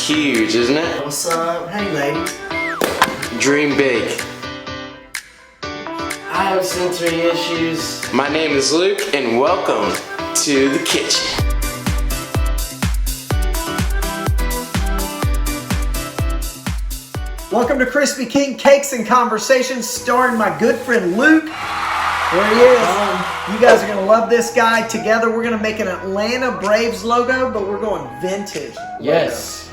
huge, isn't it? What's up? Hey, ladies. Dream big. I have sensory issues. My name is Luke, and welcome to the kitchen. Welcome to Krispie King Cakes and Conversations, starring my good friend Luke. There he is. You guys are going to love this guy. Together, we're going to make an Atlanta Braves logo, but we're going vintage. Yes,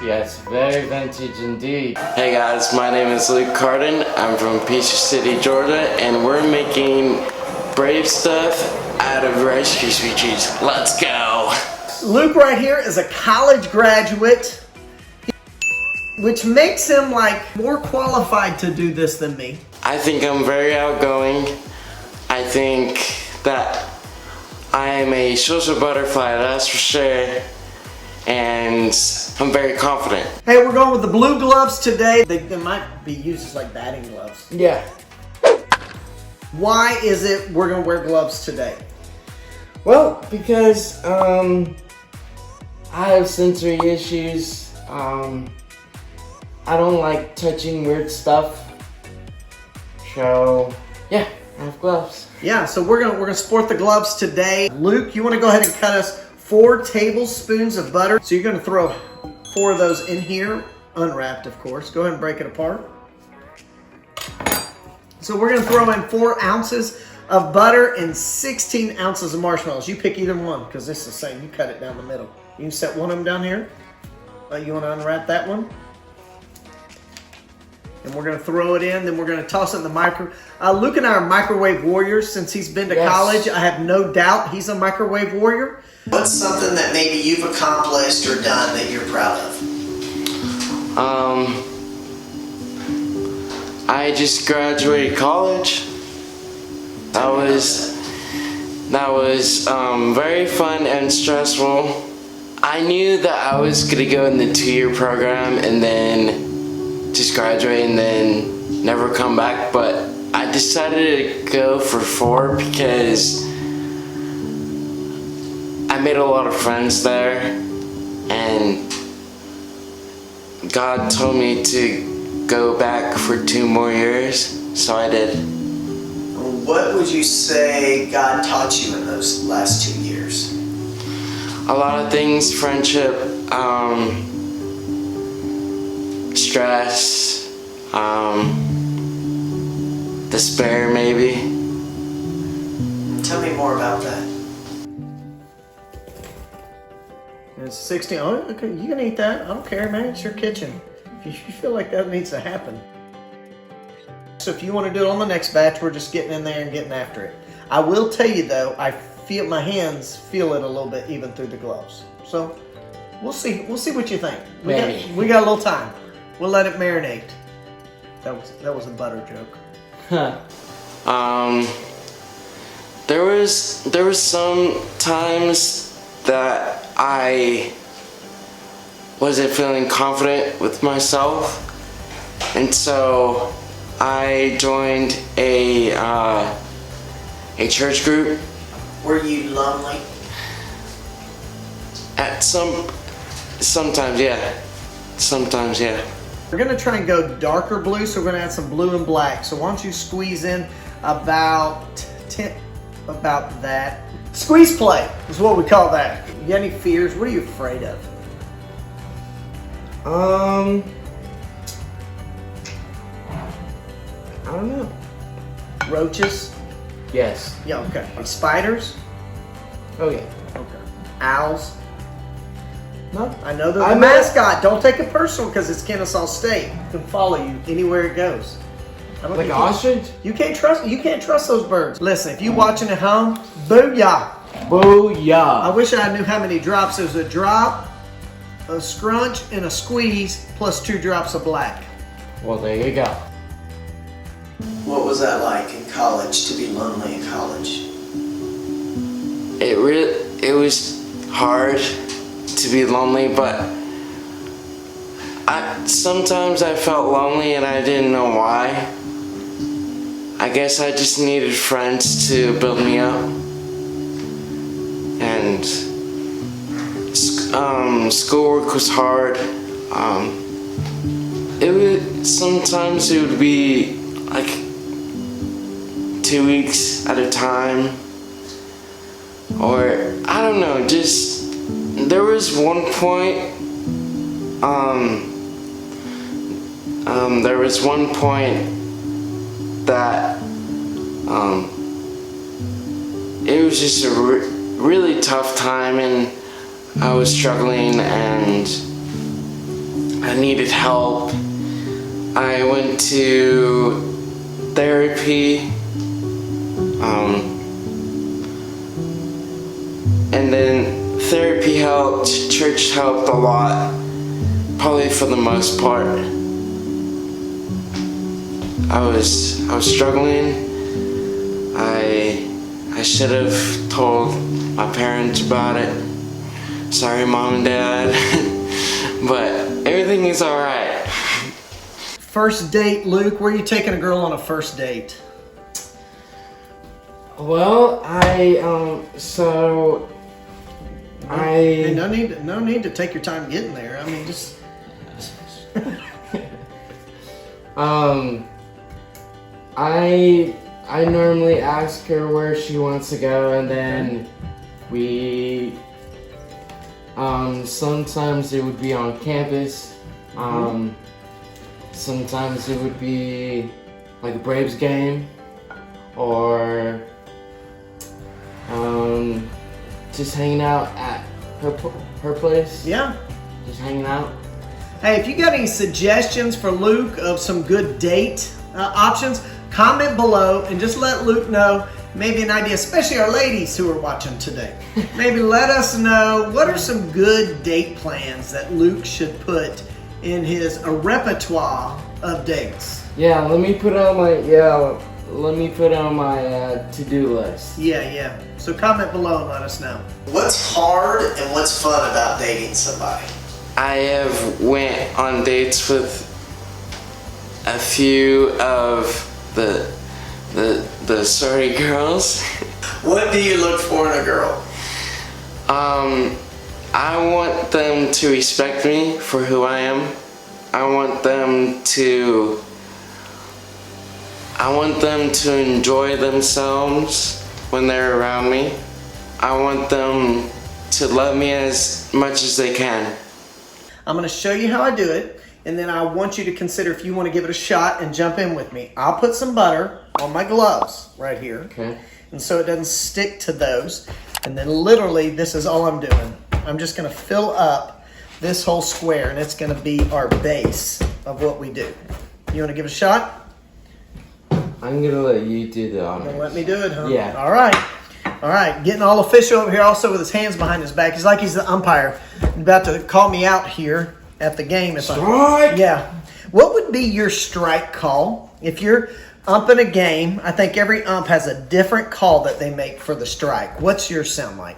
very vintage indeed. Hey guys, my name is Luke Carden. I'm from Peachtree City, Georgia, and we're making Brave stuff out of Rice Krispie treats. Let's go. Luke right here is a college graduate, which makes him like more qualified to do this than me. I think I'm very outgoing. I think that I am a social butterfly, that's for sure. And I'm very confident. Hey, we're going with the blue gloves today. They might be used as like batting gloves. Yeah. Why is it we're going to wear gloves today? Well, because I have sensory issues. I don't like touching weird stuff. So yeah, I have gloves. Yeah, so we're gonna sport the gloves today. Luke, you want to go ahead and cut us 4 tablespoons of butter. So you're gonna throw 4 of those in here, unwrapped of course. Go ahead and break it apart. So we're gonna throw in 4 ounces of butter and 16 ounces of marshmallows. You pick either one, because it's the same. You cut it down the middle. You can set one of them down here. You want to unwrap that one? And we're going to throw it in, then we're going to toss it in the microwave. Luke and I are microwave warriors. Since he's been to college, I have no doubt he's a microwave warrior. What's something that maybe you've accomplished or done that you're proud of? I just graduated college. That was very fun and stressful. I knew that I was gonna go in the 2-year program and then just graduate and then never come back, but I decided to go for 4 because I made a lot of friends there, and God told me to go back for 2 more years, so I did. What would you say God taught you in those last 2 years? A lot of things, friendship, stress, despair maybe. Tell me more about that. It's 16. Oh, okay, you can eat that. I don't care, man. It's your kitchen. If you feel like that needs to happen. So if you want to do it on the next batch, we're just getting in there and getting after it. I will tell you though, I feel my hands feel it a little bit even through the gloves. So we'll see what you think. We got a little time. We'll let it marinate. That was a butter joke. There was some times that I wasn't feeling confident with myself, and so I joined a church group. Were you lonely? Sometimes, yeah. Sometimes, yeah. We're gonna try and go darker blue, so we're gonna add some blue and black. So why don't you squeeze in about that. Squeeze play is what we call that. You got any fears? What are you afraid of? I don't know. Roaches? Yes. Yeah, okay. Spiders? Oh yeah. Okay. Owls? No. I know they're the mascot. Don't take it personal because it's Kennesaw State. It can follow you anywhere it goes. Like an ostrich? You can't trust those birds. Listen, if you watching at home, booyah. Booyah. I wish I knew how many drops. There's a drop, a scrunch, and a squeeze, plus 2 drops of black. Well, there you go. What was that like in college, to be lonely in college? It was hard to be lonely, but sometimes I felt lonely and I didn't know why. I guess I just needed friends to build me up. And schoolwork was hard, Sometimes it would be like 2 weeks at a time, or I don't know, just there was one point that it was just a really tough time, and I was struggling and I needed help. I went to therapy, and then therapy helped, church helped a lot, probably for the most part. I was struggling. I should have told my parents about it. Sorry, Mom and Dad, but everything is alright. First date, Luke. Where are you taking a girl on a first date? Well, Hey, no need to take your time getting there. I mean, just. I normally ask her where she wants to go, and then we, sometimes it would be on campus, sometimes it would be like a Braves game, or, just hanging out at her place. Yeah. Just hanging out. Hey, if you got any suggestions for Luke of some good date options, comment below and just let Luke know maybe an idea, especially our ladies who are watching today. Maybe let us know what are some good date plans that Luke should put in his repertoire of dates. Yeah, let me put on my to-do list. Yeah. So comment below and let us know. What's hard and what's fun about dating somebody? I have went on dates with a few of the sorry girls. What do you look for in a girl? I want them to respect me for who I am. I want them to enjoy themselves when they're around me. I want them to love me as much as they can. I'm going to show you how I do it, and then I want you to consider if you want to give it a shot and jump in with me. I'll put some butter on my gloves right here, Okay. and so it doesn't stick to those. And then literally, this is all I'm doing. I'm just going to fill up this whole square, and it's going to be our base of what we do. You want to give it a shot? I'm gonna let you do the honors. Gonna let me do it, huh? Yeah. All right. Getting all official over here, also with his hands behind his back. He's like he's the umpire. He's about to call me out here at the game. Strike! Yeah. What would be your strike call if you're umping a game? I think every ump has a different call that they make for the strike. What's yours sound like?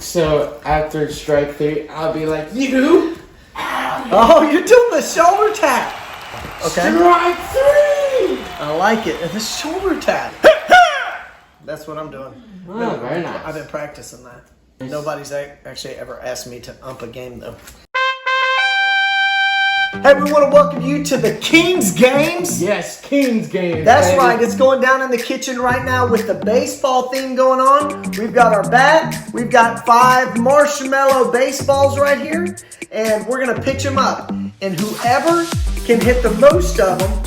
So after strike 3, I'll be like, you! Oh, you're doing the shoulder tap. Okay. Strike 3! I like it. The shoulder tap. That's what I'm doing. Oh, very nice. I've been practicing that. Nobody's actually ever asked me to ump a game, though. Hey, we want to welcome you to the Kings Games. Yes, Kings Games. That's baby. right. It's going down in the kitchen right now with the baseball theme going on. We've got our bat. We've got 5 marshmallow baseballs right here. And we're going to pitch them up. And whoever can hit the most of them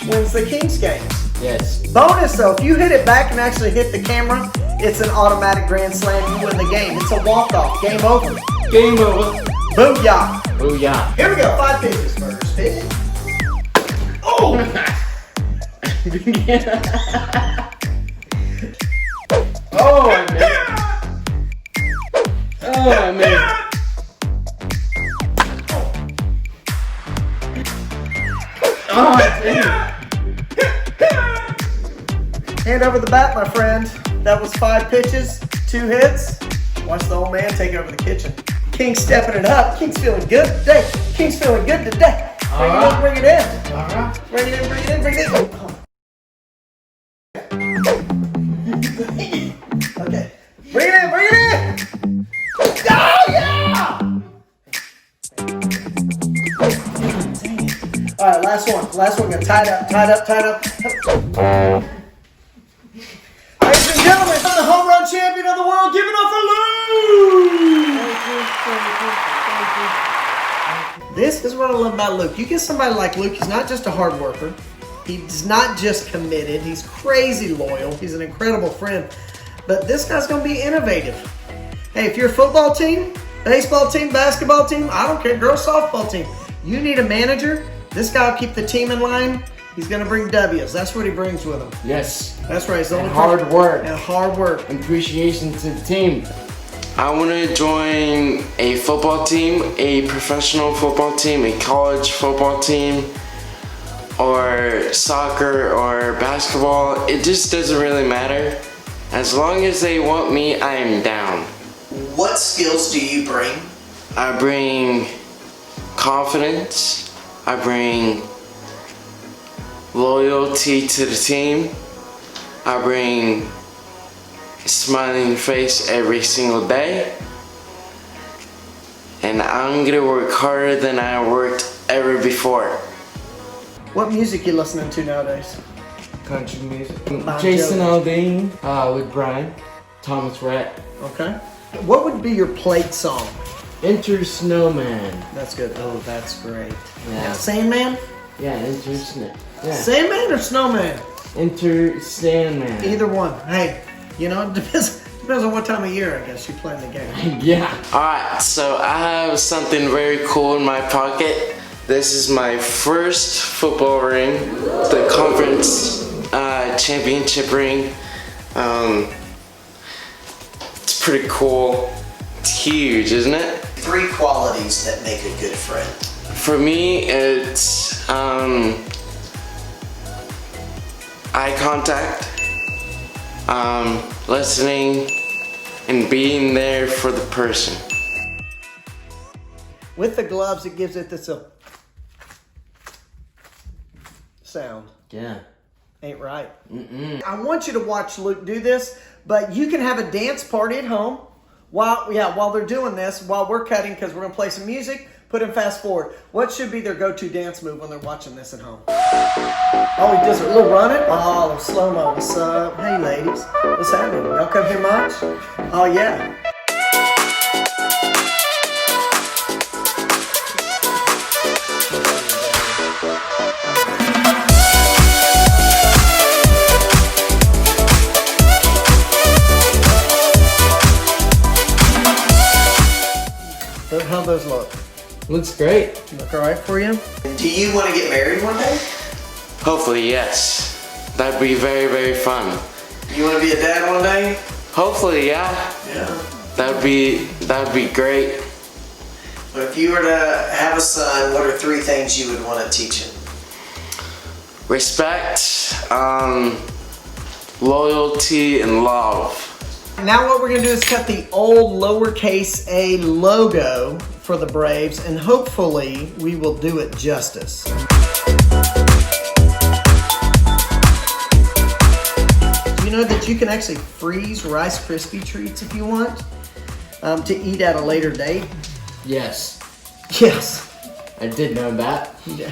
wins the Kings Games. Yes. Bonus though, if you hit it back and actually hit the camera, it's an automatic grand slam. You win the game. It's a walk-off. Game over. Game over. Booyah. Booyah. Here we go. 5 pitches first. Pitch. Oh! Oh, I made it. Oh, I made it. Oh, I made it. Hand over the bat, my friend. That was 5 pitches, 2 hits. Watch the old man take over the kitchen. King's stepping it up. King's feeling good today. King's feeling good today. Bring it in. All right. Bring it in. Okay. Bring it in. Oh, yeah! All right, last one. Last one. Gonna tie it up, tie it up, tie it up. Ladies and gentlemen, the home run champion of the world, give it up for Luke. This is what I love about Luke. You get somebody like Luke, he's not just a hard worker. He's not just committed. He's crazy loyal. He's an incredible friend. But this guy's going to be innovative. Hey, if you're a football team, baseball team, basketball team, I don't care, girls softball team, you need a manager, this guy will keep the team in line. He's going to bring W's. That's what he brings with him. Yes. That's right. He's the only hard work. And hard work. And appreciation to the team. I want to join a football team, a professional football team, a college football team, or soccer or basketball. It just doesn't really matter. As long as they want me, I am down. What skills do you bring? I bring confidence. I bring loyalty to the team. I bring a smiling face every single day. And I'm gonna work harder than I worked ever before. What music you listening to nowadays? Country music. Bon Jason Jovi. Aldean with Brian. Thomas Rhett. Okay. What would be your plate song? Enter Snowman. That's good. Oh, that's great. Yeah. Now, Sandman? Yeah, Enter Snow. Yeah. Sandman or Snowman? Enter Sandman. Either one. Hey, you know, it depends on what time of year, I guess, you're playing the game. Yeah. Alright, so I have something very cool in my pocket. This is my first football ring, the conference championship ring. It's pretty cool. It's huge, isn't it? 3 qualities that make a good friend. For me, it's eye contact, listening, and being there for the person. With the gloves, it gives it this sound. Yeah. Ain't right. I want you to watch Luke do this, but you can have a dance party at home while they're doing this, while we're cutting, because we're going to play some music. Put him fast forward. What should be their go-to dance move when they're watching this at home? Oh, he does a little running? Oh, a little slow-mo. What's up? Hey, ladies. What's happening? Y'all come here much? Oh, yeah. How those look? Looks great. Look all right for you? Do you want to get married one day? Hopefully, yes. That'd be very, very fun. You want to be a dad one day? Hopefully, yeah. Yeah. That'd be great. But if you were to have a son, what are 3 things you would want to teach him? Respect, loyalty, and love. Now what we're going to do is cut the old lowercase a logo for the Braves, and hopefully we will do it justice. Do you know that you can actually freeze Rice Krispie treats if you want to eat at a later date? Yes. Yes. I did know that. Yeah.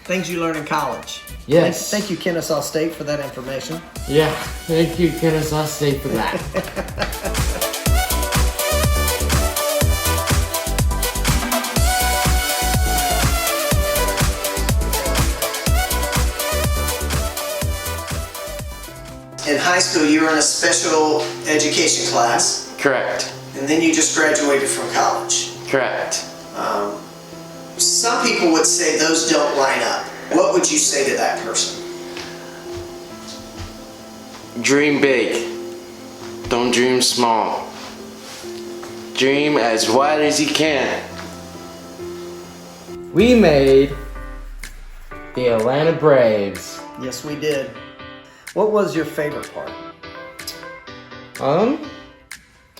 Things you learn in college. Yes. Thank you, Kennesaw State, for that information. Yeah. Thank you, Kennesaw State, for that. In high school, you were in a special education class, Correct. and then you just graduated from college. Correct. Some people would say those don't line up. What would you say to that person? Dream big. Don't dream small. Dream as wide as you can. We made the Atlanta Braves. Yes, we did. What was your favorite part?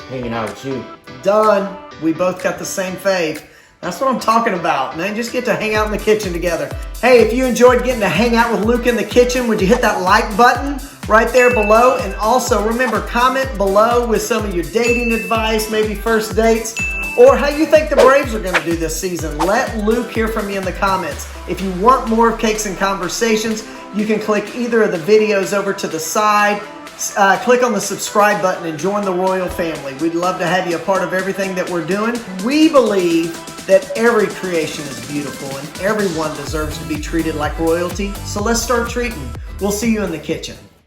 Hanging out with you. Done. We both got the same fave. That's what I'm talking about, man. Just get to hang out in the kitchen together. Hey, if you enjoyed getting to hang out with Luke in the kitchen, would you hit that like button right there below? And also remember, comment below with some of your dating advice, maybe first dates, or how you think the Braves are going to do this season. Let Luke hear from you in the comments. If you want more Cakes and Conversations, you can click either of the videos over to the side. Click on the subscribe button and join the Royal family. We'd love to have you a part of everything that we're doing. We believe that every creation is beautiful and everyone deserves to be treated like royalty. So let's start treating. We'll see you in the kitchen.